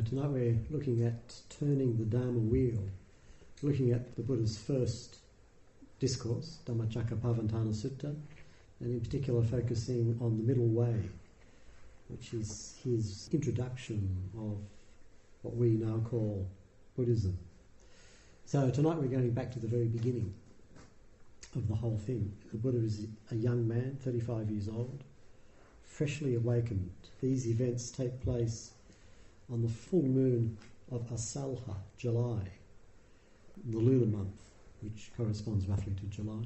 Tonight we're looking at turning the Dharma wheel, looking at the Buddha's first discourse, Dhammacakkappavattana Sutta, and in particular focusing on the middle way, which is his introduction of what we now call Buddhism. So tonight we're going back to the very beginning of the whole thing. The Buddha is a young man, 35 years old, freshly awakened. These events take place on the full moon of Asalha, July, the lunar month, which corresponds roughly to July,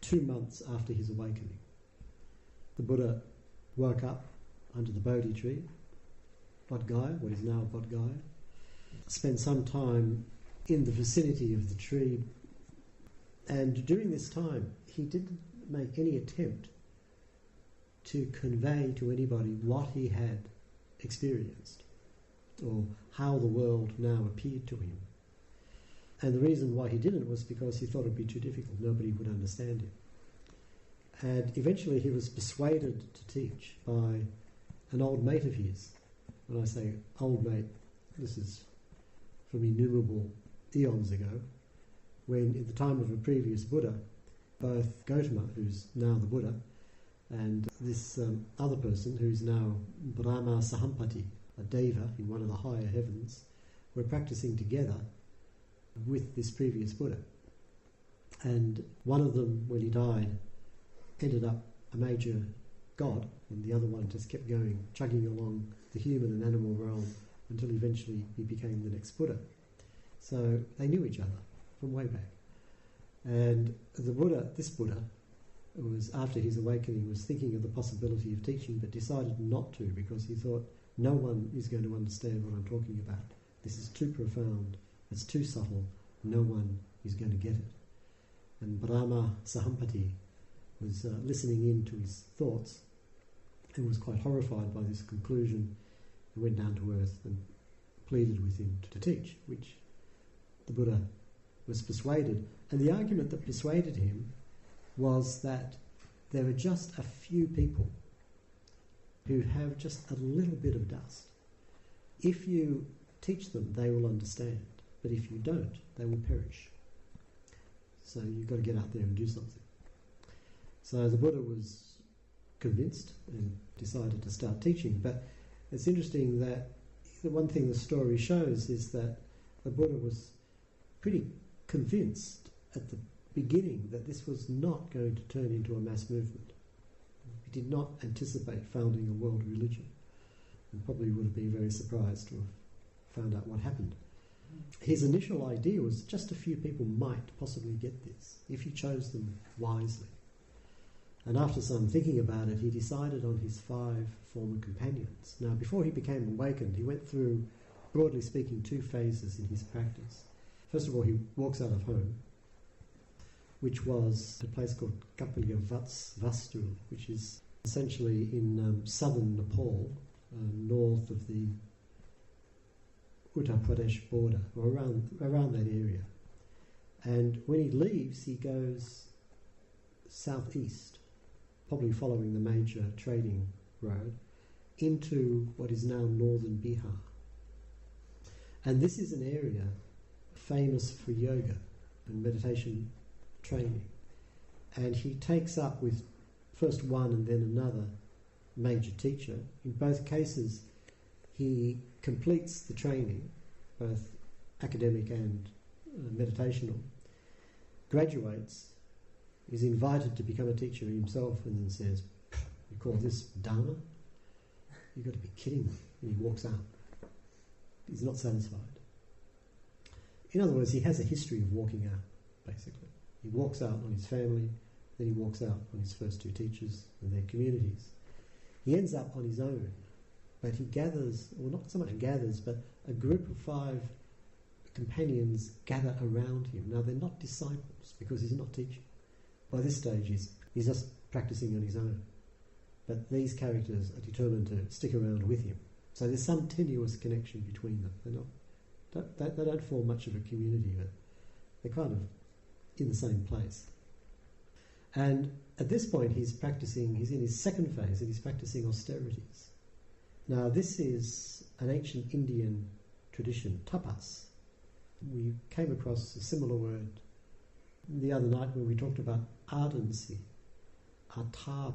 2 months after his awakening. The Buddha woke up under the Bodhi tree, Bodh Gaya, what is now Bodh Gaya, spent some time in the vicinity of the tree, and during this time he didn't make any attempt to convey to anybody what he had experienced or how the world now appeared to him. And the reason why he didn't was because he thought it would be too difficult, nobody would understand him. And eventually he was persuaded to teach by an old mate of his. When I say old mate, this is from innumerable eons ago, when at the time of a previous Buddha, both Gautama, who's now the Buddha, and this other person who's now Brahma Sahampati, a deva in one of the higher heavens, were practicing together with this previous Buddha. And one of them, when he died, ended up a major god, and the other one just kept going, chugging along the human and animal realm until eventually he became the next Buddha. So they knew each other from way back. And the Buddha, this Buddha, was after his awakening, was thinking of the possibility of teaching, but decided not to because he thought, no one is going to understand what I'm talking about. This is too profound, it's too subtle, no one is going to get it. And Brahma Sahampati was listening in to his thoughts and was quite horrified by this conclusion and went down to earth and pleaded with him to teach, which the Buddha was persuaded. And the argument that persuaded him was that there are just a few people who have just a little bit of dust. If you teach them, they will understand. But if you don't, they will perish. So you've got to get out there and do something. So the Buddha was convinced and decided to start teaching. But it's interesting that the one thing the story shows is that the Buddha was pretty convinced at the beginning that this was not going to turn into a mass movement. He did not anticipate founding a world religion, and probably would have been very surprised to have found out what happened. His initial idea was just a few people might possibly get this, if he chose them wisely. And after some thinking about it, he decided on his 5 former companions. Now, before he became awakened, he went through, broadly speaking, 2 phases in his practice. First of all, he walks out of home, which was a place called Kapilya Vastu, which is essentially in southern Nepal, north of the Uttar Pradesh border, or around that area. And when he leaves, he goes southeast, probably following the major trading road, into what is now northern Bihar. And this is an area famous for yoga and meditation training. And he takes up with first one and then another major teacher. In both cases, he completes the training, both academic and meditational, graduates, is invited to become a teacher himself, and then says, "You call this Dharma? You've got to be kidding me." And he walks out. He's not satisfied. In other words, he has a history of walking out, basically. He walks out on his family, then he walks out on his first 2 teachers and their communities. He ends up on his own, but he gathers, or not so much gathers, but a group of 5 companions gather around him. Now, they're not disciples because he's not teaching. By this stage, he's just practicing on his own. But these characters are determined to stick around with him. So there's some tenuous connection between them. They don't form much of a community, but they're kind of in the same place. And at this point he's in his second phase, and he's practicing austerities. Now this is an ancient Indian tradition, tapas. We came across a similar word the other night when we talked about ardency, atapa,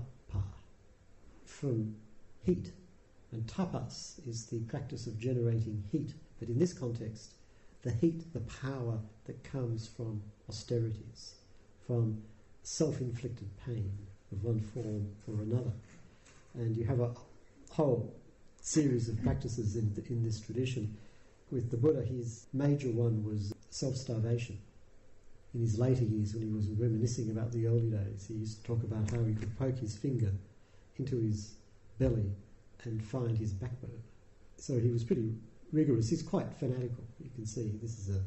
from heat. And tapas is the practice of generating heat. But in this context, the heat, the power that comes from austerities, from self-inflicted pain of one form or another. And you have a whole series of practices in this tradition. With the Buddha, his major one was self-starvation. In his later years, when he was reminiscing about the early days, he used to talk about how he could poke his finger into his belly and find his backbone. So he was pretty rigorous. He's quite fanatical. You can see this is a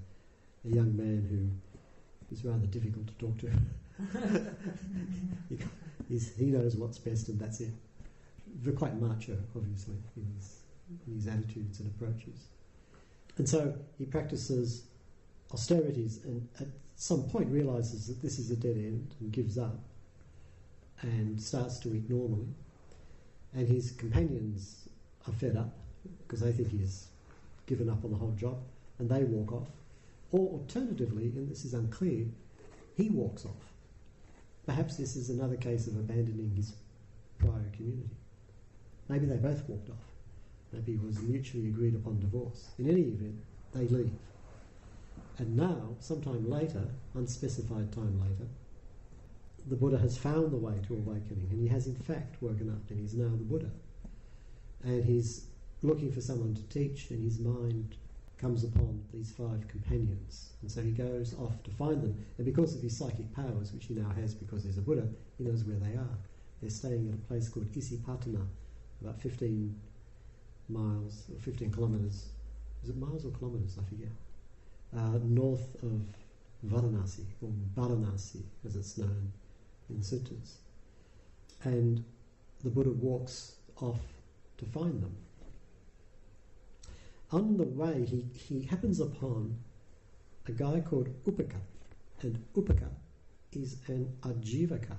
young man who is rather difficult to talk to. He knows what's best and that's it. They're quite macho, obviously, in his attitudes and approaches. And so he practices austerities and at some point realises that this is a dead end and gives up and starts to eat normally. And his companions are fed up because they think he's given up on the whole job and they walk off. Or alternatively, and this is unclear, he walks off. Perhaps this is another case of abandoning his prior community. Maybe they both walked off. Maybe it was mutually agreed upon divorce. In any event, they leave. And now, sometime later, unspecified time later, the Buddha has found the way to awakening, and he has in fact woken up, and he's now the Buddha. And he's looking for someone to teach, and his mind comes upon these 5 companions. And so he goes off to find them, and because of his psychic powers, which he now has because he's a Buddha, he knows where they are. They're staying at a place called Isipatana, about 15 miles, or 15 kilometres. Is it miles or kilometres? I forget. North of Varanasi, or Varanasi as it's known in suttas. And the Buddha walks off to find them. On the way, he happens upon a guy called Upaka, and Upaka is an Ajivaka.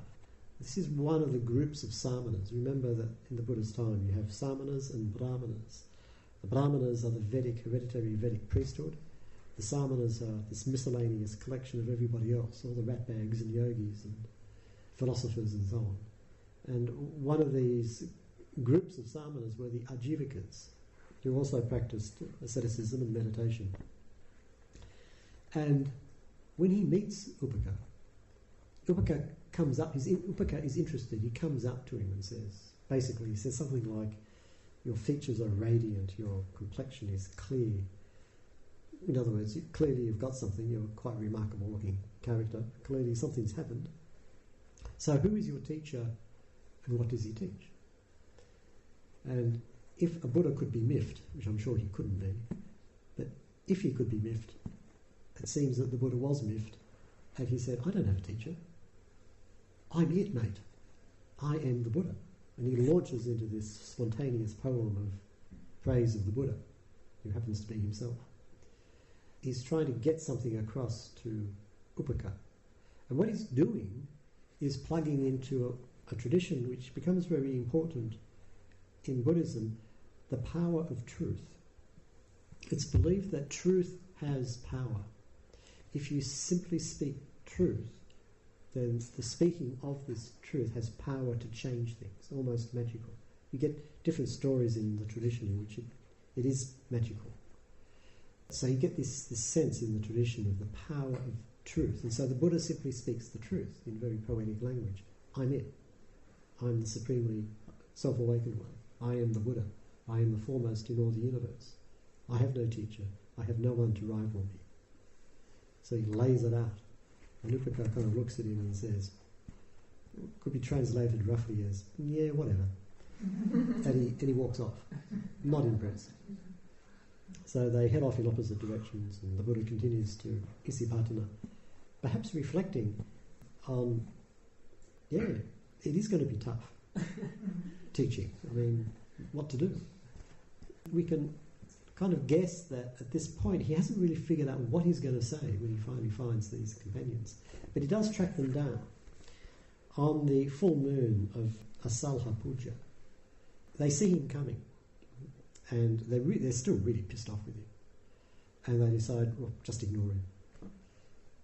This is one of the groups of samanas. Remember that in the Buddha's time you have samanas and brahmanas. The brahmanas are the hereditary Vedic priesthood. The samanas are this miscellaneous collection of everybody else, all the ratbags and yogis and philosophers and so on. And one of these groups of samanas were the Ajivikas, who also practiced asceticism and meditation. And when he meets Upaka, Upaka comes up, Upaka is interested, he comes up to him and says something like, your features are radiant, your complexion is clear. In other words, clearly you've got something, you're quite a remarkable looking character, clearly something's happened. So who is your teacher and what does he teach? And if a Buddha could be miffed, which I'm sure he couldn't be, but if he could be miffed, it seems that the Buddha was miffed, and he said, I don't have a teacher. I'm it, mate. I am the Buddha. And he launches into this spontaneous poem of praise of the Buddha, who happens to be himself. He's trying to get something across to Upaka. And what he's doing is plugging into a tradition which becomes very important in Buddhism, the power of truth. It's believed that truth has power. If you simply speak truth, then the speaking of this truth has power to change things, almost magical. You get different stories in the tradition in which it is magical. So you get this sense in the tradition of the power of truth. And so the Buddha simply speaks the truth in very poetic language. I'm it. I'm the supremely self-awakened one. I am the Buddha. I am the foremost in all the universe. I have no teacher. I have no one to rival me. So he lays it out. And Upaka kind of looks at him and says, could be translated roughly as, yeah, whatever. and he walks off, not impressed. So they head off in opposite directions, and the Buddha continues to Isipatana, perhaps reflecting on, it is going to be tough teaching. I mean, what to do? We can kind of guess that at this point he hasn't really figured out what he's going to say when he finally finds these companions. But he does track them down. On the full moon of Asalha Puja, they see him coming, And they're still really pissed off with him. And they decide, well, just ignore him.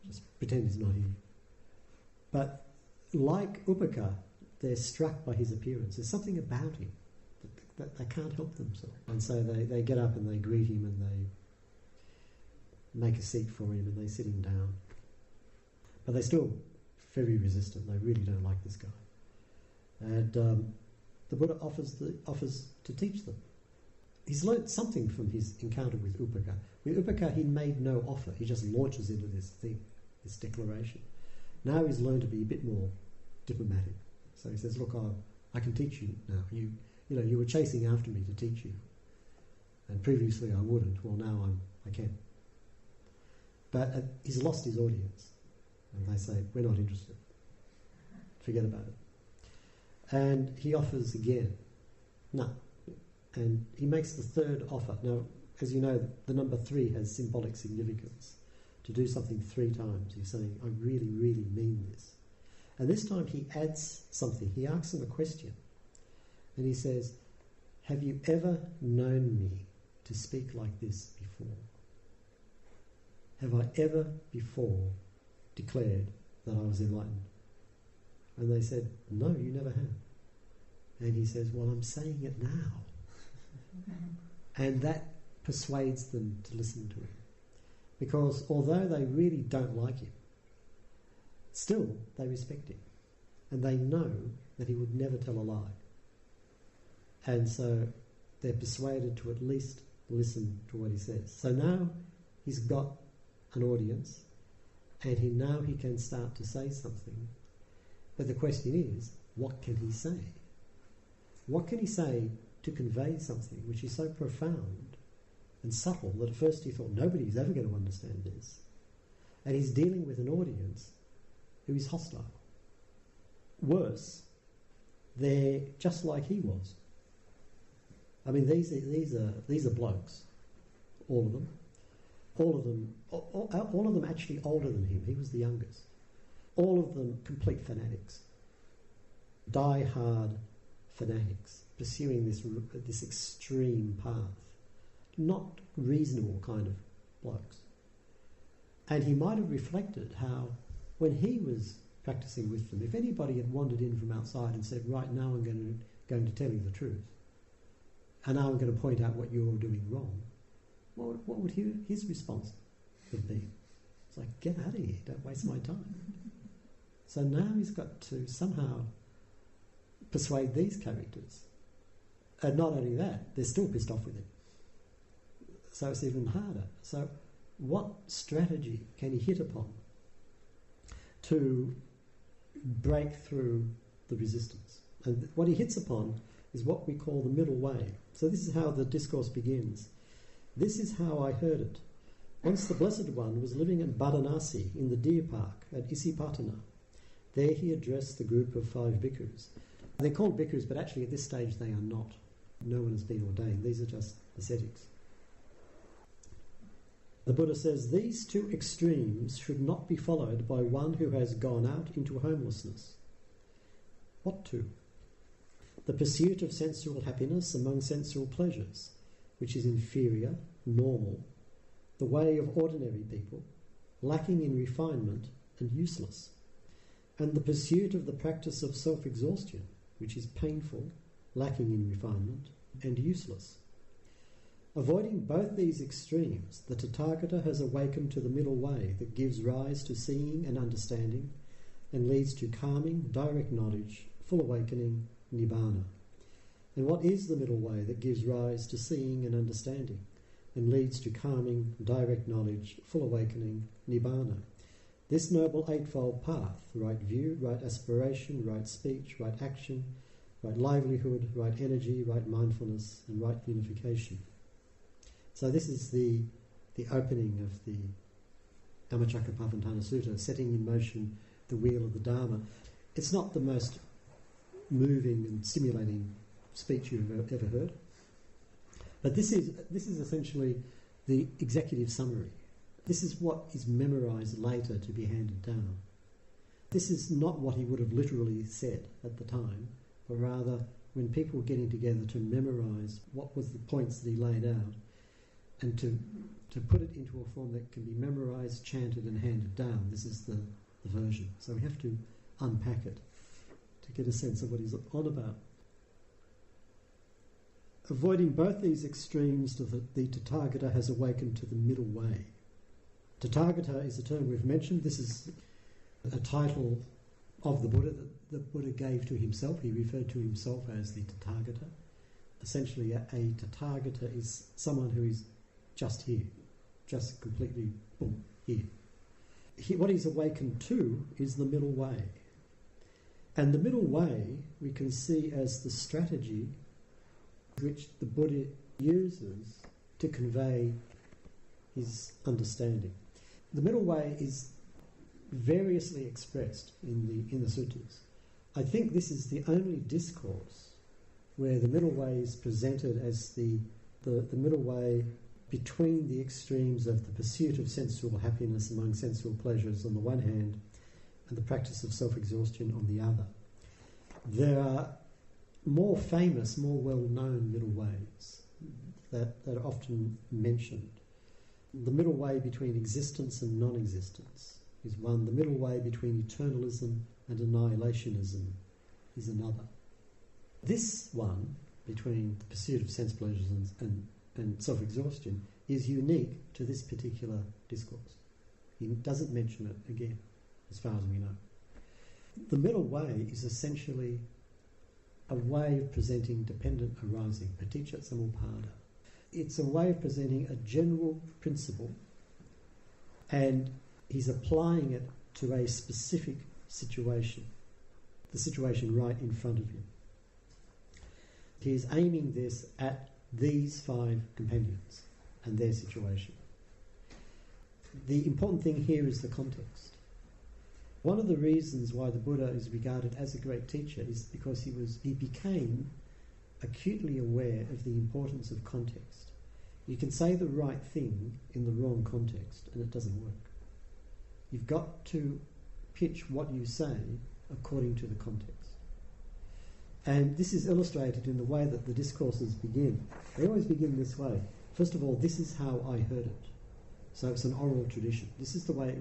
Just pretend he's not here. But like Upaka, they're struck by his appearance. There's something about him that they can't help themselves. And so they get up and they greet him and they make a seat for him and they sit him down. But they're still very resistant. They really don't like this guy. And the Buddha offers to teach them. He's learnt something from his encounter with Upaka. With Upaka, he made no offer. He just launches into this thing, this declaration. Now he's learned to be a bit more diplomatic. So he says, look, I can teach you now. You were chasing after me to teach you. And previously I wouldn't. Well, now I can. But he's lost his audience. And they say, we're not interested. Forget about it. And he offers again. No. And he makes the third offer. Now, as you know, the number 3 has symbolic significance. To do something 3 times, he's saying, I really, really mean this. And this time he adds something. He asks them a question. And he says, have you ever known me to speak like this before? Have I ever before declared that I was enlightened? And they said, no, you never have. And he says, well, I'm saying it now. And that persuades them to listen to him. Because although they really don't like him, still they respect him. And they know that he would never tell a lie. And so they're persuaded to at least listen to what he says. So now he's got an audience, and now he can start to say something. But the question is, what can he say? What can he say to convey something which is so profound and subtle that at first he thought nobody's ever going to understand this? And he's dealing with an audience who is hostile. Worse, they're just like he was. I mean, these are blokes, all of them. All of them actually older than him. He was the youngest. All of them complete fanatics, die-hard fanatics, pursuing this extreme path, not reasonable kind of blokes. And he might have reflected how, when he was practicing with them, if anybody had wandered in from outside and said, right, now I'm going to tell you the truth, and now I'm going to point out what you're doing wrong, what would his response have been? It's like, get out of here, don't waste my time. So now he's got to somehow persuade these characters. And not only that, they're still pissed off with him. So it's even harder. So what strategy can he hit upon to break through the resistance? And what he hits upon is what we call the middle way. So this is how the discourse begins. This is how I heard it. Once the Blessed One was living at Varanasi in the deer park at Isipatana. There he addressed the group of 5 bhikkhus. They're called bhikkhus, but actually at this stage they are not. No one has been ordained. These are just ascetics. The Buddha says, these 2 extremes should not be followed by one who has gone out into homelessness. What 2? The pursuit of sensual happiness among sensual pleasures, which is inferior, normal, the way of ordinary people, lacking in refinement and useless, and the pursuit of the practice of self-exhaustion, which is painful, lacking in refinement, and useless. Avoiding both these extremes, the Tathagata has awakened to the middle way that gives rise to seeing and understanding, and leads to calming, direct knowledge, full awakening, nibbana. And what is the middle way that gives rise to seeing and understanding, and leads to calming, direct knowledge, full awakening, nibbana? This noble eightfold path, right view, right aspiration, right speech, right action, right livelihood, right energy, right mindfulness, and right unification. So this is the opening of the Dhammacakkappavattana Sutta, setting in motion the wheel of the Dharma. It's not the most moving and stimulating speech you've ever heard, but this is essentially the executive summary. This is what is memorised later to be handed down. This is not what he would have literally said at the time, but rather when people were getting together to memorise what was the points that he laid out, and to put it into a form that can be memorised, chanted and handed down. This is the version. So we have to unpack it to get a sense of what he's on about. Avoiding both these extremes, the Tathagata has awakened to the middle way. Tathagata is a term we've mentioned. This is a title of the Buddha that the Buddha gave to himself. He referred to himself as the Tathagata. Essentially, a Tathagata is someone who is just here, just completely boom, here. What he's awakened to is the middle way. And the middle way we can see as the strategy which the Buddha uses to convey his understanding. The middle way is variously expressed in the suttas. I think this is the only discourse where the middle way is presented as the middle way between the extremes of the pursuit of sensual happiness among sensual pleasures on the one hand and the practice of self-exhaustion on the other. There are more famous, more well-known middle ways that are often mentioned. The middle way between existence and non-existence is one. The middle way between eternalism and annihilationism is another. This one, between the pursuit of sense pleasures and self-exhaustion, is unique to this particular discourse. He doesn't mention it again, as far as we know. The middle way is essentially a way of presenting dependent arising, paticca samuppada. It's a way of presenting a general principle, and he's applying it to a specific situation, the situation right in front of him. He's aiming this at these 5 companions and their situation. The important thing here is the context. One of the reasons why the Buddha is regarded as a great teacher is because he became acutely aware of the importance of context. You can say the right thing in the wrong context and it doesn't work. You've got to pitch what you say according to the context. And this is illustrated in the way that the discourses begin. They always begin this way. First of all, this is how I heard it. So it's an oral tradition. This is the way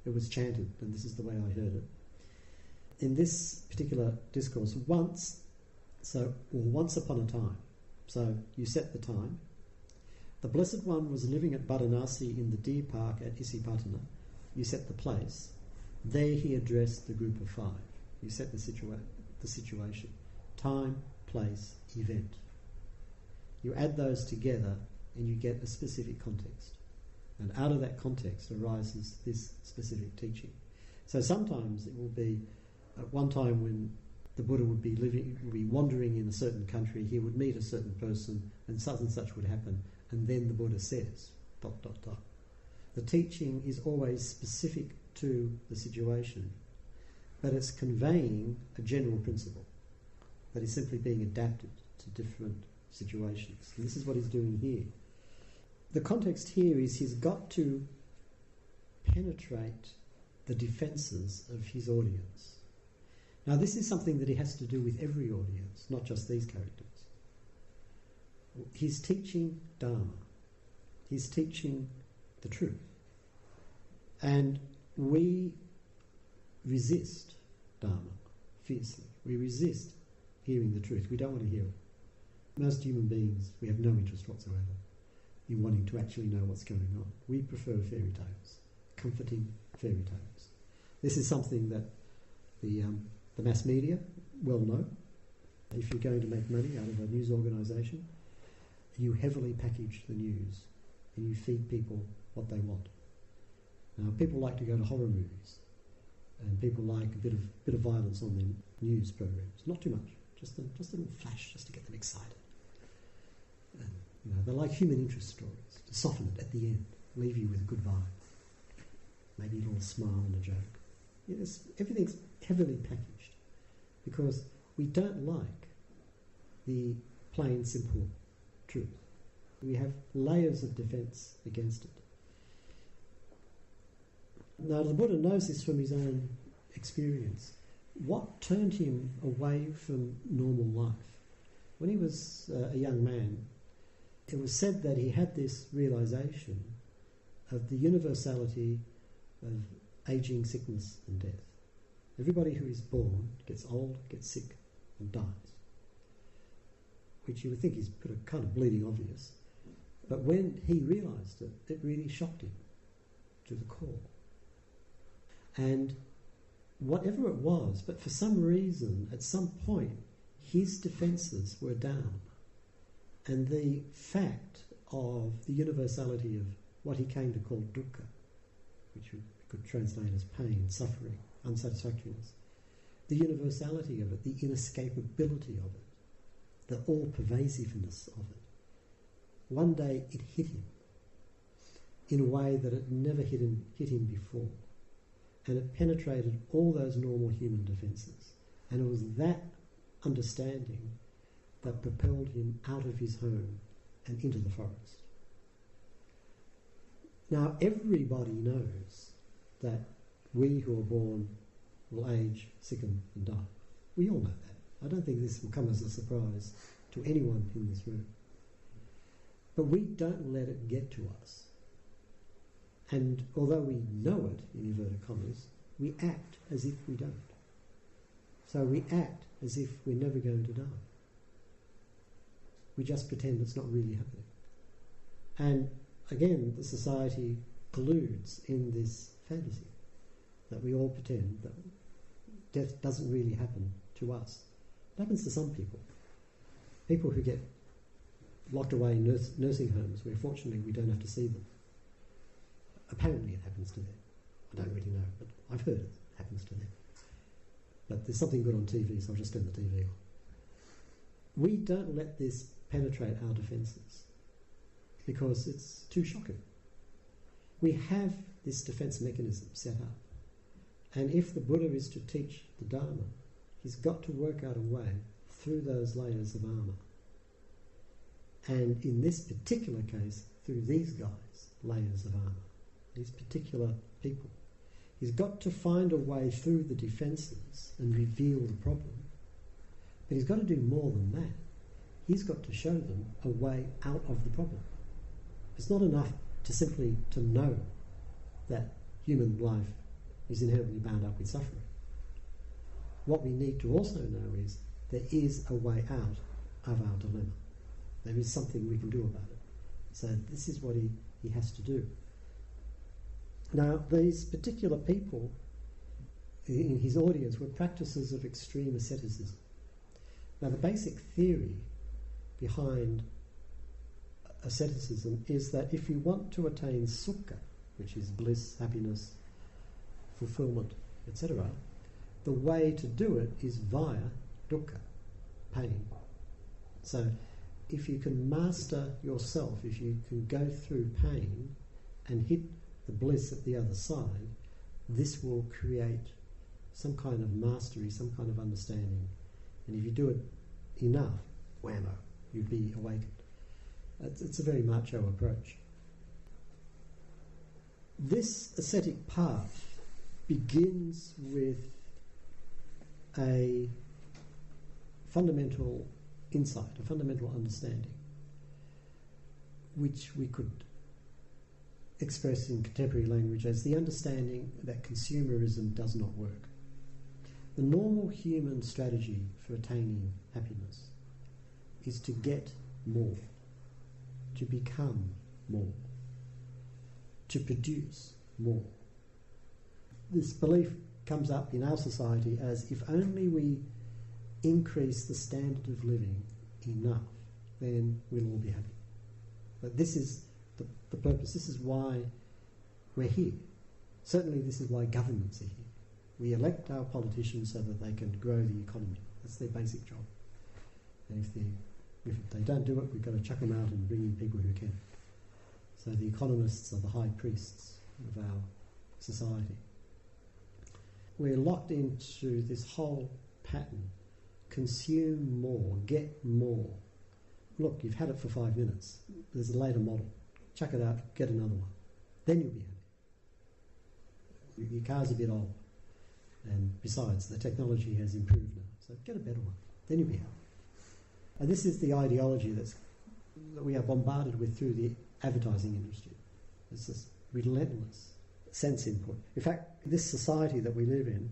it was chanted, and this is the way I heard it. In this particular discourse, once upon a time, so you set the time. The Blessed One was living at Varanasi in the deer park at Isipatana. You set the place. There he addressed the group of 5. You set the situation. Time, place, event. You add those together and you get a specific context. And out of that context arises this specific teaching. So sometimes it will be at one time when the Buddha would be wandering in a certain country, he would meet a certain person and such would happen, and then the Buddha says, ... The teaching is always specific to the situation, but it's conveying a general principle that is simply being adapted to different situations. And this is what he's doing here. The context here is he's got to penetrate the defences of his audience. Now this is something that he has to do with every audience, not just these characters. He's teaching Dharma. He's teaching the truth. And we resist Dharma fiercely. We resist hearing the truth. We don't want to hear it. Most human beings, we have no interest whatsoever in wanting to actually know what's going on. We prefer fairy tales, comforting fairy tales. This is something that the mass media well know. If you're going to make money out of a news organisation, you heavily package the news and you feed people what they want. Now, people like to go to horror movies, and people like a bit of violence on their news programs. Not too much, just a little flash, just to get them excited. And, they like human interest stories to soften it at the end, leave you with a good vibe, maybe a little smile and a joke. Yes, everything's heavily packaged because we don't like the plain, simple truth. We have layers of defence against it. Now, the Buddha knows this from his own experience. What turned him away from normal life? When he was a young man, it was said that he had this realization of the universality of aging, sickness and death. Everybody who is born gets old, gets sick and dies, which you would think is kind of bleeding obvious. But when he realised it, it really shocked him to the core. And whatever it was, but for some reason, at some point, his defences were down. And the fact of the universality of what he came to call dukkha, which we could translate as pain, suffering, unsatisfactoriness, the universality of it, the inescapability of it, the all-pervasiveness of it. One day it hit him in a way that it never hit him before. And it penetrated all those normal human defences. And it was that understanding that propelled him out of his home and into the forest. Now, everybody knows that we who are born will age, sicken and die. We all know that. I don't think this will come as a surprise to anyone in this room. But we don't let it get to us. And although we know it, in inverted commas, we act as if we don't. So we act as if we're never going to die. We just pretend it's not really happening. And again, the society colludes in this fantasy that we all pretend that death doesn't really happen to us. It happens to some people. People who get locked away in nursing homes where fortunately we don't have to see them. Apparently it happens to them. I don't really know, but I've heard it happens to them. But there's something good on TV, so I'll just turn the TV on. We don't let this penetrate our defences because it's too shocking. We have this defence mechanism set up. And if the Buddha is to teach the Dharma, he's got to work out a way through those layers of armour. And in this particular case, through these guys, layers of armour, these particular people. He's got to find a way through the defences and reveal the problem. But he's got to do more than that. He's got to show them a way out of the problem. It's not enough to simply to know that human life is inherently bound up with suffering. What we need to also know is there is a way out of our dilemma. There is something we can do about it. So this is what he has to do. Now, these particular people in his audience were practices of extreme asceticism. Now, the basic theory behind asceticism is that if you want to attain sukha, which is bliss, happiness, fulfillment, etc., the way to do it is via dukkha, pain. So, if you can master yourself, if you can go through pain and hit the bliss at the other side, this will create some kind of mastery, some kind of understanding. And if you do it enough, whammo, you'll be awakened. It's a very macho approach. This ascetic path begins with a fundamental insight, a fundamental understanding, which we could express in contemporary language as the understanding that consumerism does not work. The normal human strategy for attaining happiness is to get more, to become more, to produce more. This belief comes up in our society as if only we increase the standard of living enough, then we'll all be happy. But this is the purpose. This is why we're here. Certainly this is why governments are here. We elect our politicians so that they can grow the economy. That's their basic job. And if they don't do it, we've got to chuck them out and bring in people who can. So the economists are the high priests of our society. We're locked into this whole pattern. Consume more, get more. Look, you've had it for 5 minutes. There's a later model. Chuck it out, get another one. Then you'll be happy. Your car's a bit old. And besides, the technology has improved now. So get a better one. Then you'll be happy. And this is the ideology that we are bombarded with through the advertising industry. It's this relentless sense input. In fact, this society that we live in,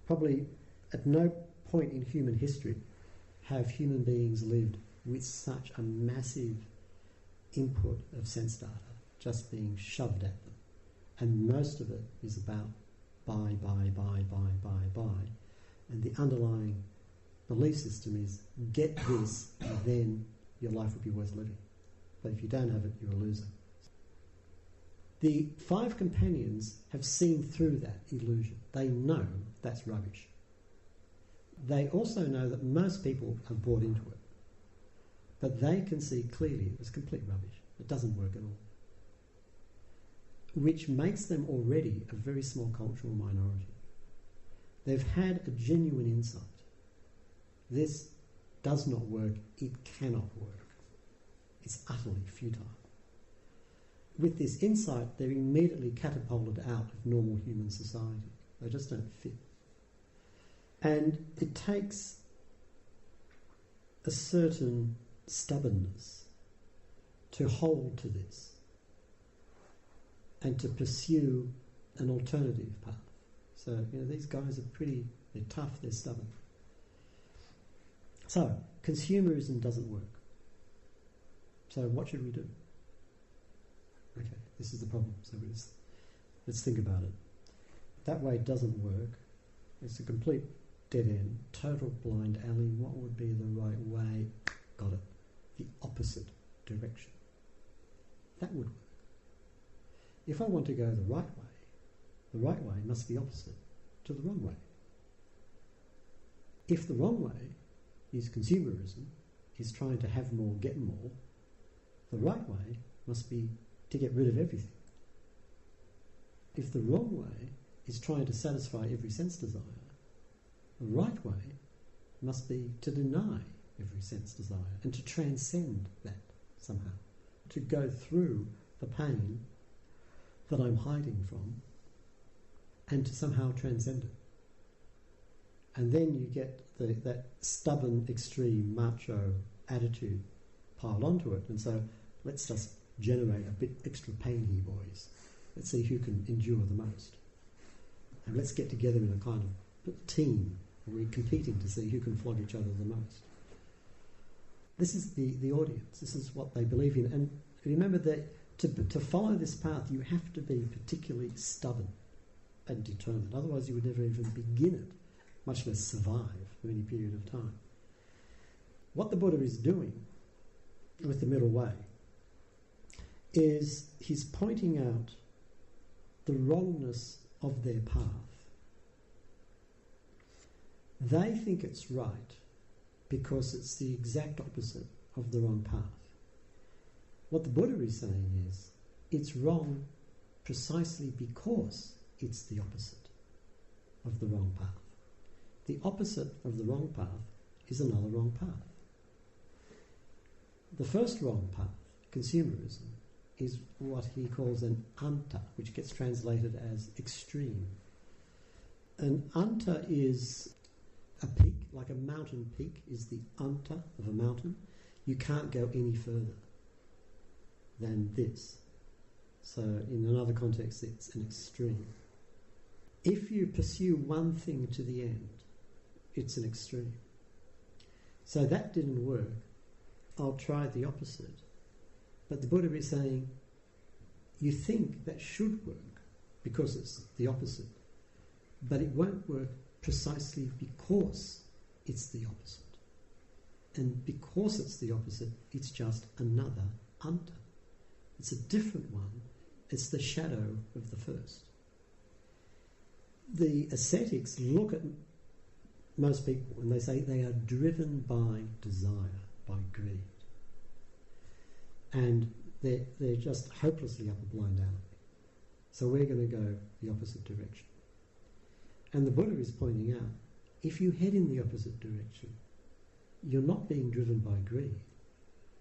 probably at no point in human history have human beings lived with such a massive input of sense data just being shoved at them. And most of it is about buy. And the underlying belief system is get this and then your life will be worth living. But if you don't have it, you're a loser. The five companions have seen through that illusion. They know that's rubbish. They also know that most people have bought into it. But they can see clearly it's complete rubbish. It doesn't work at all. Which makes them already a very small cultural minority. They've had a genuine insight. This does not work. It cannot work. It's utterly futile. With this insight, they're immediately catapulted out of normal human society. They just don't fit. And it takes a certain stubbornness to hold to this and to pursue an alternative path. So, these guys are they're tough, they're stubborn. So, consumerism doesn't work. So what should we do? Okay, this is the problem. So let's think about it. That way doesn't work. It's a complete dead end, total blind alley. What would be the right way? Got it. The opposite direction. That would work. If I want to go the right way must be opposite to the wrong way. If the wrong way is consumerism, is trying to have more, get more, the right way must be to get rid of everything. If the wrong way is trying to satisfy every sense desire, the right way must be to deny every sense desire and to transcend that somehow, to go through the pain that I'm hiding from and to somehow transcend it. And then you get that stubborn, extreme, macho attitude piled onto it. And so let's just generate a bit extra pain here, boys. Let's see who can endure the most. And let's get together in a kind of team. We're competing to see who can flog each other the most. This is the audience. This is what they believe in. And remember that to follow this path, you have to be particularly stubborn and determined. Otherwise, you would never even begin it, much less survive for any period of time. What the Buddha is doing with the middle way is he's pointing out the wrongness of their path. They think it's right because it's the exact opposite of the wrong path. What the Buddha is saying is it's wrong precisely because it's the opposite of the wrong path. The opposite of the wrong path is another wrong path. The first wrong path, consumerism, is what he calls an anta, which gets translated as extreme. An anta is a peak, like a mountain peak is the anta of a mountain. You can't go any further than this. So in another context, it's an extreme. If you pursue one thing to the end, it's an extreme. So that didn't work. I'll try the opposite. But the Buddha is saying, you think that should work because it's the opposite, but it won't work precisely because it's the opposite. And because it's the opposite, it's just another anta. It's a different one. It's the shadow of the first. The ascetics look at most people and they say they are driven by desire, by greed. And they're just hopelessly up a blind alley. So we're going to go the opposite direction. And the Buddha is pointing out, if you head in the opposite direction, you're not being driven by greed,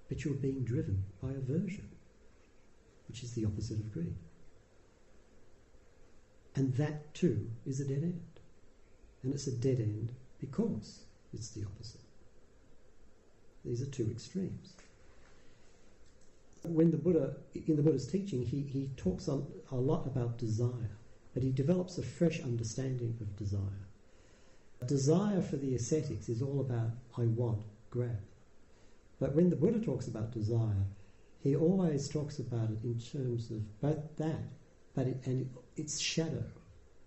but you're being driven by aversion, which is the opposite of greed. And that too is a dead end. And it's a dead end because it's the opposite. These are two extremes. When the Buddha, in the Buddha's teaching, he talks a lot about desire, but he develops a fresh understanding of desire. Desire for the ascetics is all about I want, grab. But when the Buddha talks about desire, he always talks about it in terms of both that, and its shadow,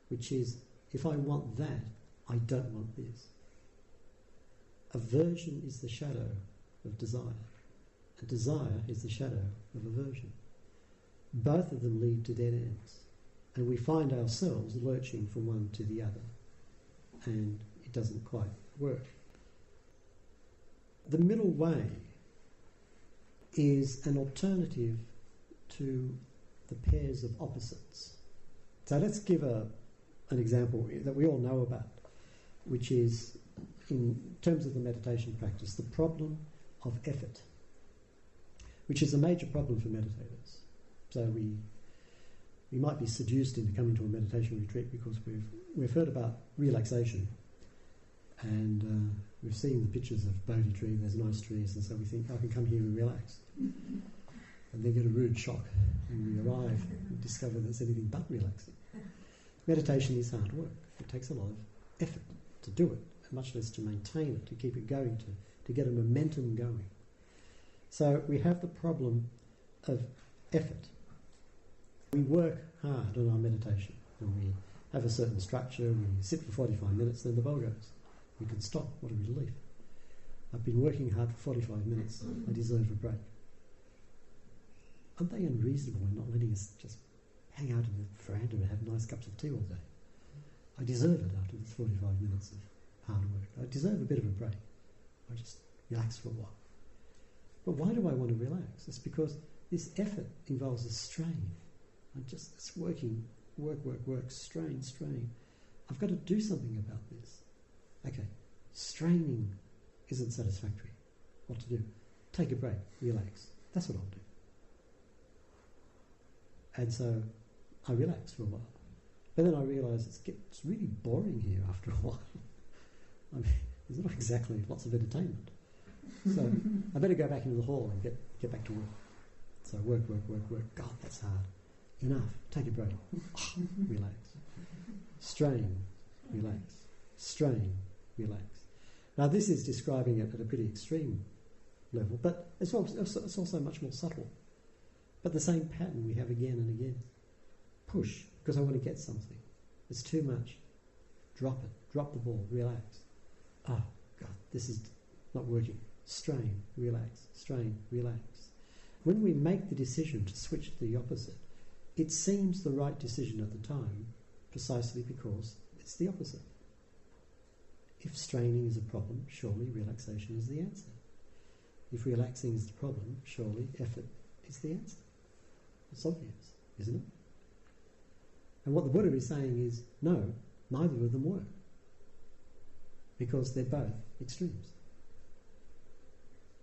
which is, if I want that, I don't want this. Aversion is the shadow of desire, and desire is the shadow of aversion. Both of them lead to dead ends, and we find ourselves lurching from one to the other, and it doesn't quite work. The middle way is an alternative to the pairs of opposites. So let's give an example that we all know about, which is, in terms of the meditation practice, the problem of effort, which is a major problem for meditators. So we might be seduced into coming to a meditation retreat because we've heard about relaxation, and we've seen the pictures of Bodhi tree, there's nice trees, and so we think, I can come here and relax. And then get a rude shock when we arrive and discover there's anything but relaxing. Meditation is hard work. It takes a lot of effort to do it, and much less to maintain it, to keep it going, to get a momentum going. So we have the problem of effort. We work hard on our meditation, and we have a certain structure, we sit for 45 minutes, then the bell goes. We can stop. What a relief. I've been working hard for 45 minutes. I deserve a break. Aren't they unreasonable in not letting us just hang out in the veranda and have nice cups of tea all day? I deserve it after this 45 minutes of hard work. I deserve a bit of a break. I just relax for a while. But why do I want to relax? It's because this effort involves a strain. It's working, work, strain. I've got to do something about this. Okay, straining isn't satisfactory. What to do? Take a break, relax. That's what I'll do. And so I relax for a while. But then I realise it's really boring here after a while. I mean, there's not exactly lots of entertainment. So I better go back into the hall and get back to work. So work. God, that's hard. Enough. Take a break. Relax. Strain. Relax. Strain. Relax. Now this is describing it at a pretty extreme level, but it's also much more subtle. But the same pattern we have again and again. Push, because I want to get something. It's too much. Drop it. Drop the ball. Relax. Oh, God, this is not working. Strain, relax. Strain, relax. When we make the decision to switch to the opposite, it seems the right decision at the time, precisely because it's the opposite. If straining is a problem, surely relaxation is the answer. If relaxing is the problem, surely effort is the answer. It's obvious, isn't it? And what the Buddha is saying is, no, neither of them work. Because they're both extremes.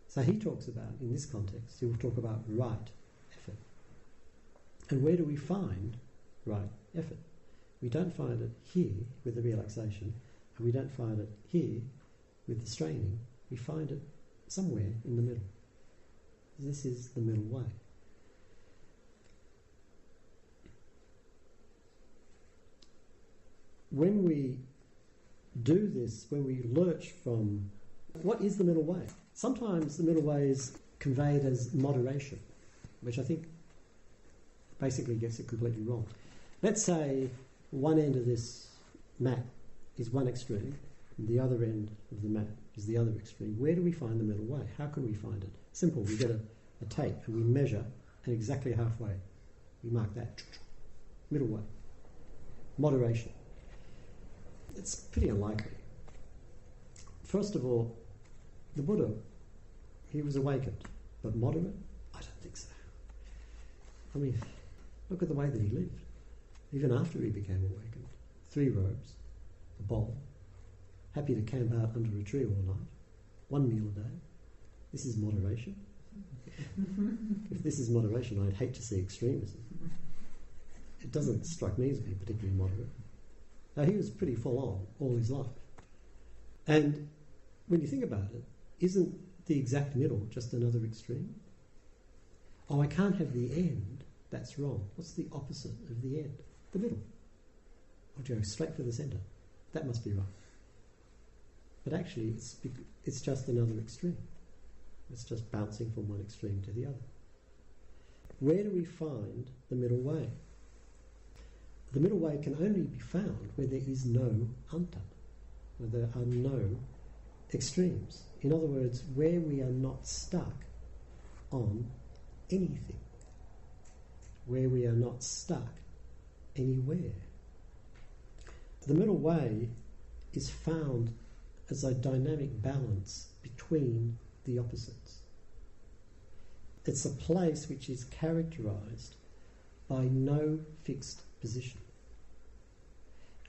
So he talks about, in this context, he will talk about right effort. And where do we find right effort? We don't find it here with the relaxation, and we don't find it here with the straining. We find it somewhere in the middle. This is the middle way. When we do this, when we lurch from... What is the middle way? Sometimes the middle way is conveyed as moderation, which I think basically gets it completely wrong. Let's say one end of this mat is one extreme, and the other end of the mat is the other extreme. Where do we find the middle way? How can we find it? Simple. We get a tape and we measure, and exactly halfway we mark that. Middle way. Moderation. It's pretty unlikely. First of all, the Buddha, he was awakened, but moderate? I don't think so. I mean, look at the way that he lived. Even after he became awakened. 3 robes, a bowl, happy to camp out under a tree all night, 1 meal a day. This is moderation. If this is moderation, I'd hate to see extremism. It doesn't strike me as being particularly moderate. Now, he was pretty full on all his life. And when you think about it, isn't the exact middle, just another extreme? Oh, I can't have the end. That's wrong. What's the opposite of the end? The middle. I'll go straight for the centre. That must be right. But actually, it's just another extreme. It's just bouncing from one extreme to the other. Where do we find the middle way? The middle way can only be found where there is no anta, where there are no extremes. In other words, where we are not stuck on anything, where we are not stuck anywhere. The middle way is found as a dynamic balance between the opposites. It's a place which is characterised by no fixed position.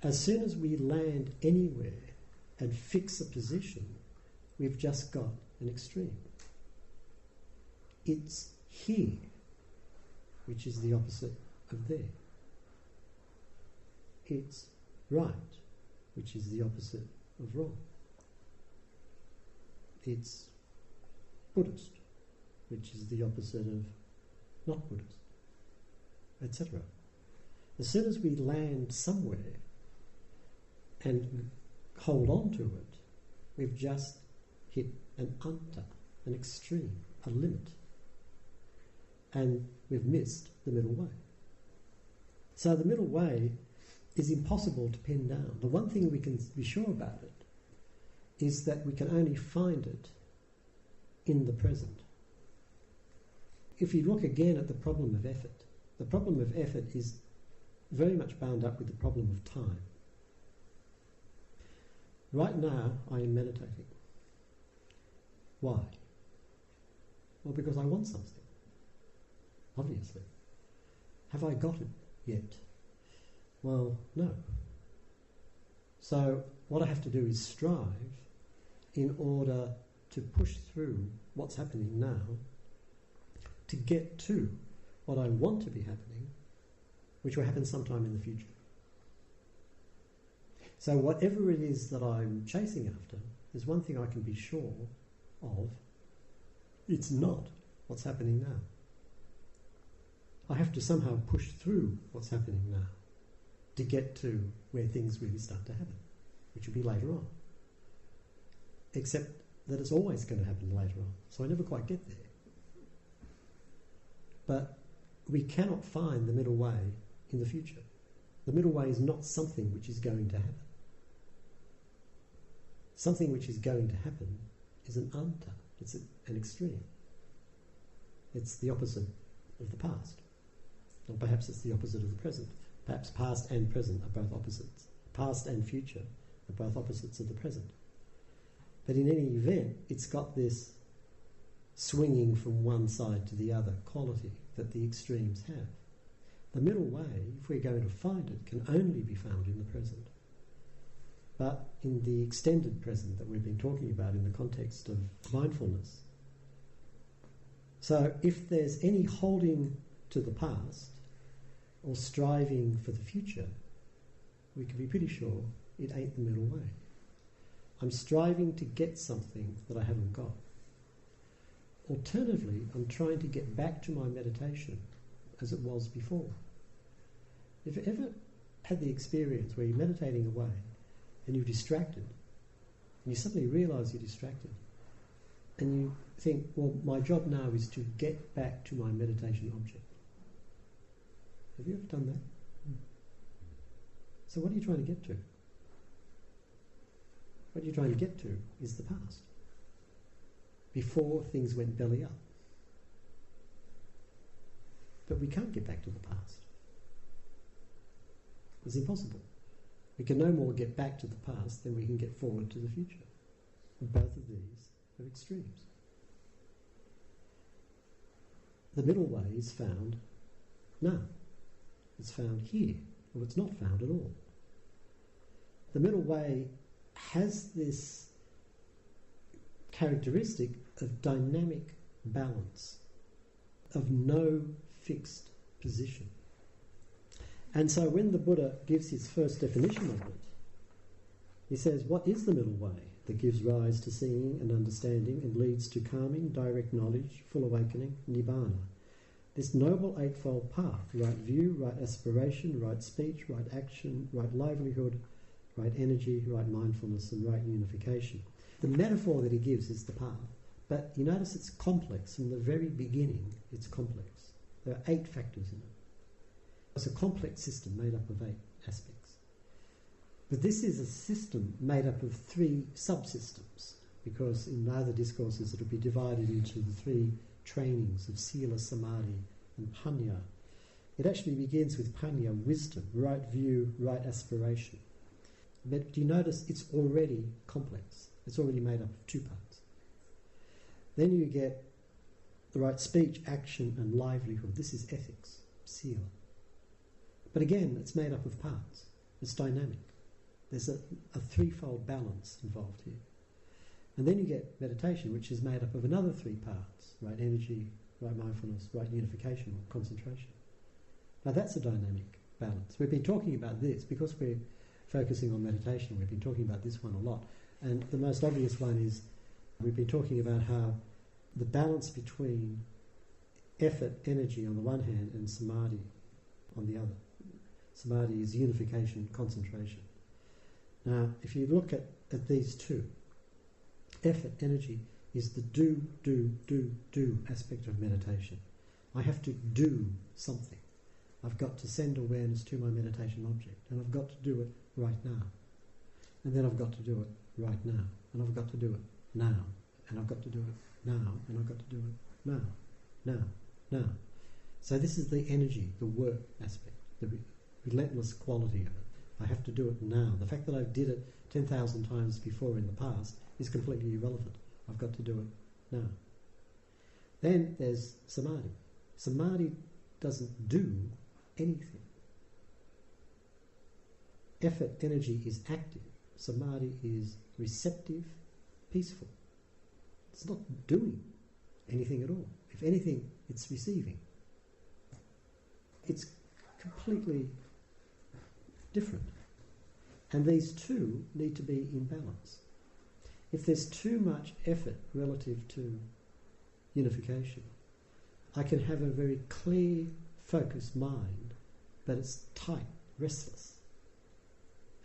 As soon as we land anywhere and fix a position, we've just got an extreme. It's here, which is the opposite of there. It's right, which is the opposite of wrong. It's Buddhist, which is the opposite of not Buddhist, etc. As soon as we land somewhere and hold on to it, we've just hit an anta, an extreme, a limit, and we've missed the middle way. So the middle way is impossible to pin down. The one thing we can be sure about it is that we can only find it in the present. If you look again at the problem of effort, the problem of effort is very much bound up with the problem of time. Right now, I am meditating. Why? Well, because I want something, obviously. Have I got it yet? Well, no. So what I have to do is strive in order to push through what's happening now to get to what I want to be happening, which will happen sometime in the future. So whatever it is that I'm chasing after, there's one thing I can be sure of: it's not what's happening now. I have to somehow push through what's happening now to get to where things really start to happen, which will be later on. Except that it's always going to happen later on, so I never quite get there. But we cannot find the middle way in the future. The middle way is not something which is going to happen. Something which is going to happen is an anta, it's an extreme. It's the opposite of the past. Or perhaps it's the opposite of the present. Perhaps past and present are both opposites. Past and future are both opposites of the present. But in any event, it's got this swinging from one side to the other quality that the extremes have. The middle way, if we're going to find it, can only be found in the present. But in the extended present that we've been talking about in the context of mindfulness. So if there's any holding to the past or striving for the future, we can be pretty sure it ain't the middle way. I'm striving to get something that I haven't got. Alternatively, I'm trying to get back to my meditation as it was before. If you ever had the experience where you're meditating away and you're distracted, and you suddenly realise you're distracted, and you think, well, my job now is to get back to my meditation object. Have you ever done that? So what are you trying to get to? What you're trying to get to is the past, before things went belly up. But we can't get back to the past. It's impossible. We can no more get back to the past than we can get forward to the future. And both of these are extremes. The middle way is found now. It's found here, or it's not found at all. The middle way has this characteristic of dynamic balance, of no fixed position. And so when the Buddha gives his first definition of it, he says, what is the middle way? that gives rise to seeing and understanding and leads to calming, direct knowledge, full awakening, nibbana. This noble eightfold path, right view, right aspiration, right speech, right action, right livelihood, right energy, right mindfulness, and right unification. The metaphor that he gives is the path, but you notice it's complex. From the very beginning, it's complex. There are 8 factors in it. It's a complex system made up of 8 aspects. But this is a system made up of 3 subsystems, because in other discourses it will be divided into the 3 trainings of Sila, Samadhi and Panya. It actually begins with Panya, wisdom, right view, right aspiration. But do you notice it's already complex? It's already made up of 2 parts. Then you get the right speech, action and livelihood. This is ethics, Sila. But again, it's made up of parts. It's dynamic. There's a threefold balance involved here. And then you get meditation, which is made up of another 3 parts, right energy, right mindfulness, right unification or concentration. Now that's a dynamic balance. We've been talking about this because we're focusing on meditation. We've been talking about this one a lot. And the most obvious one is we've been talking about how the balance between effort, energy on the one hand and samadhi on the other. Samadhi is unification, concentration. Now, if you look at these 2, effort, energy, is the do aspect of meditation. I have to do something. I've got to send awareness to my meditation object, and I've got to do it right now. And then I've got to do it right now, and I've got to do it now, and I've got to do it now, and I've got to do it now. So this is the energy, the work aspect, the relentless quality of it. I have to do it now. The fact that I did it 10,000 times before in the past is completely irrelevant. I've got to do it now. Then there's samadhi. Samadhi doesn't do anything. Effort, energy is active. Samadhi is receptive, peaceful. It's not doing anything at all. If anything, it's receiving. It's completely different. And these 2 need to be in balance. If there's too much effort relative to unification, I can have a very clear, focused mind, but it's tight, restless,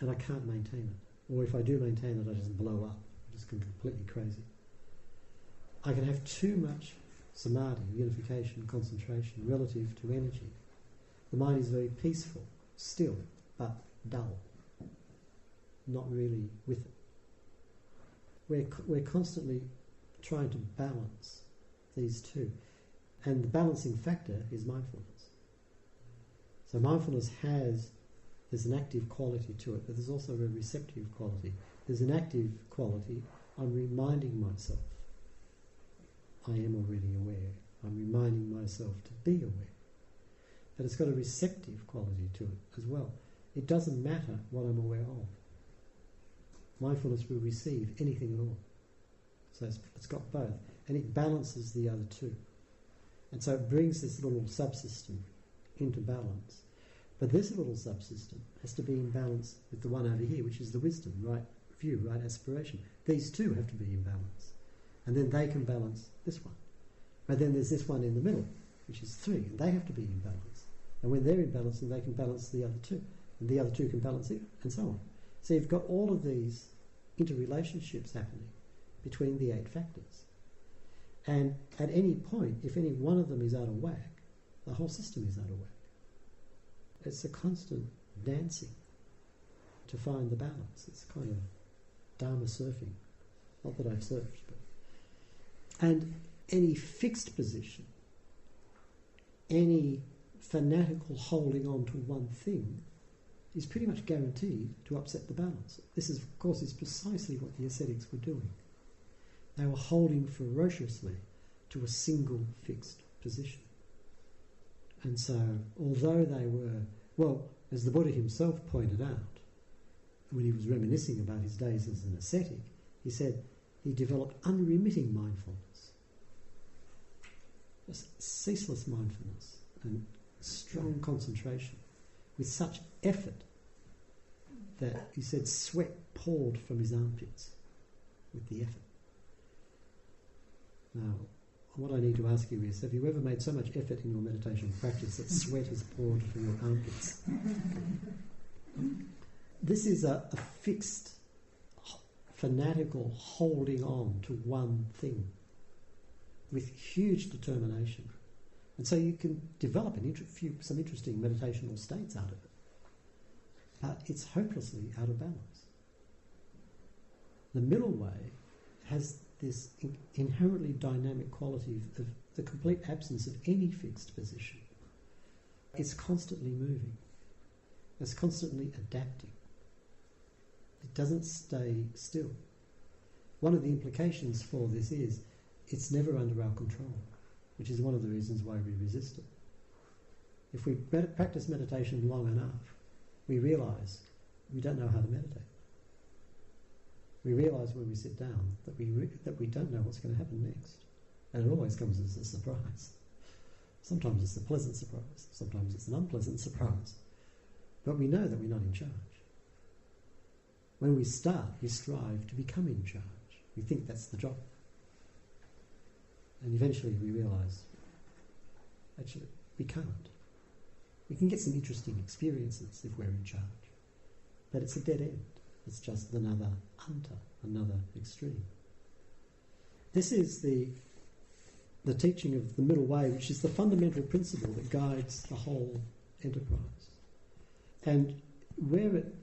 and I can't maintain it. Or if I do maintain it, I just blow up. I just go completely crazy. I can have too much samadhi, unification, concentration, relative to energy. The mind is very peaceful, still, but dull, not really with it. We're constantly trying to balance these 2. And the balancing factor is mindfulness. So mindfulness there's an active quality to it, but there's also a receptive quality. There's an active quality, I'm reminding myself I am already aware. I'm reminding myself to be aware. But it's got a receptive quality to it as well. It doesn't matter what I'm aware of. Mindfulness will receive anything at all. So it's got both. And it balances the other 2. And so it brings this little subsystem into balance. But this little subsystem has to be in balance with the one over here, which is the wisdom, right view, right aspiration. These 2 have to be in balance. And then they can balance this one. But then there's this one in the middle, which is 3, and they have to be in balance. And when they're in balance, then they can balance the other 2. And the other 2 can balance it, and so on. So you've got all of these interrelationships happening between the 8 factors. And at any point, if any one of them is out of whack, the whole system is out of whack. It's a constant dancing to find the balance. It's kind of Dharma surfing. Not that I've surfed, but... And any fixed position, any fanatical holding on to one thing is pretty much guaranteed to upset the balance. This, is, of course, is precisely what the ascetics were doing. They were holding ferociously to a single fixed position. And so, although they were, well, as the Buddha himself pointed out, when he was reminiscing about his days as an ascetic, he said he developed unremitting mindfulness. Just ceaseless mindfulness and strong concentration with such effort that he said sweat poured from his armpits. with the effort. Now, what I need to ask you is, have you ever made so much effort in your meditation practice that sweat has poured from your armpits? This is a fixed, fanatical holding on to one thing with huge determination. And so you can develop some interesting meditational states out of it. But it's hopelessly out of balance. The middle way has this inherently dynamic quality of the complete absence of any fixed position. It's constantly moving. It's constantly adapting. It doesn't stay still. One of the implications for this is it's never under our control, which is one of the reasons why we resist it. If we practice meditation long enough, we realise we don't know how to meditate. We realise when we sit down that we don't know what's going to happen next. And it always comes as a surprise. Sometimes it's a pleasant surprise, sometimes it's an unpleasant surprise. But we know that we're not in charge. When we start, we strive to become in charge. We think that's the job. And eventually we realise, actually, we can't. We can get some interesting experiences if we're in charge. But it's a dead end. It's just another hunter, another extreme. This is the teaching of the middle way, which is the fundamental principle that guides the whole enterprise. And where it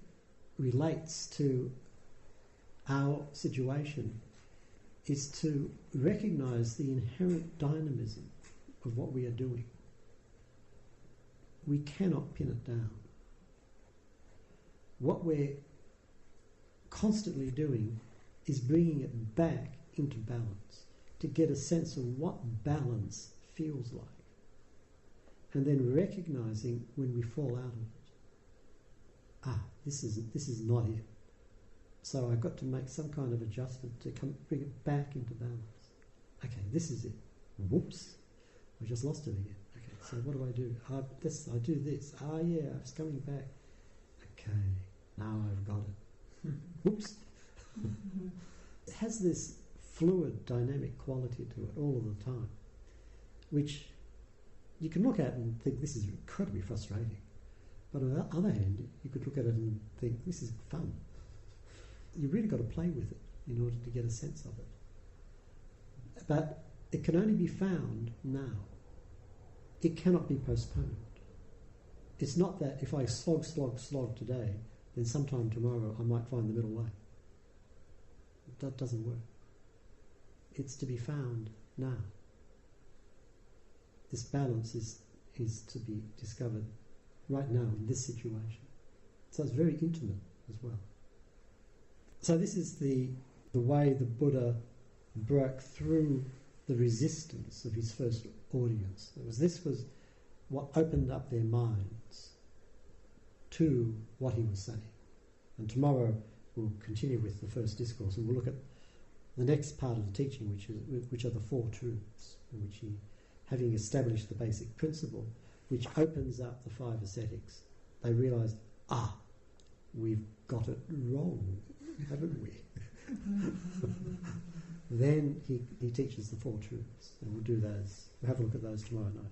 relates to our situation is to recognise the inherent dynamism of what we are doing. We cannot pin it down. What we're constantly doing is bringing it back into balance to get a sense of what balance feels like, and then recognising when we fall out of it. This is not it. So I've got to make some kind of adjustment to bring it back into balance. Okay, this is it. Whoops, I just lost it again. Okay, so what do? I do this. Yeah, it's coming back. Okay, now I've got it. Whoops. It has this fluid, dynamic quality to it all of the time, which you can look at and think this is incredibly frustrating. But on the other hand, you could look at it and think this is fun. You've really got to play with it in order to get a sense of it. But it can only be found now. It cannot be postponed. It's not that if I slog today, then sometime tomorrow I might find the middle way. That doesn't work. It's to be found now. This balance is to be discovered right now in this situation. So it's very intimate as well. So this is the way the Buddha broke through the resistance of his first audience. This was what opened up their minds to what he was saying. And tomorrow we'll continue with the first discourse, and we'll look at the next part of the teaching, which are the four truths, in which he, having established the basic principle, which opens up the five ascetics, they realised, we've got it wrong, haven't we? Then he teaches the four truths, and we'll do those. We'll have a look at those tomorrow night.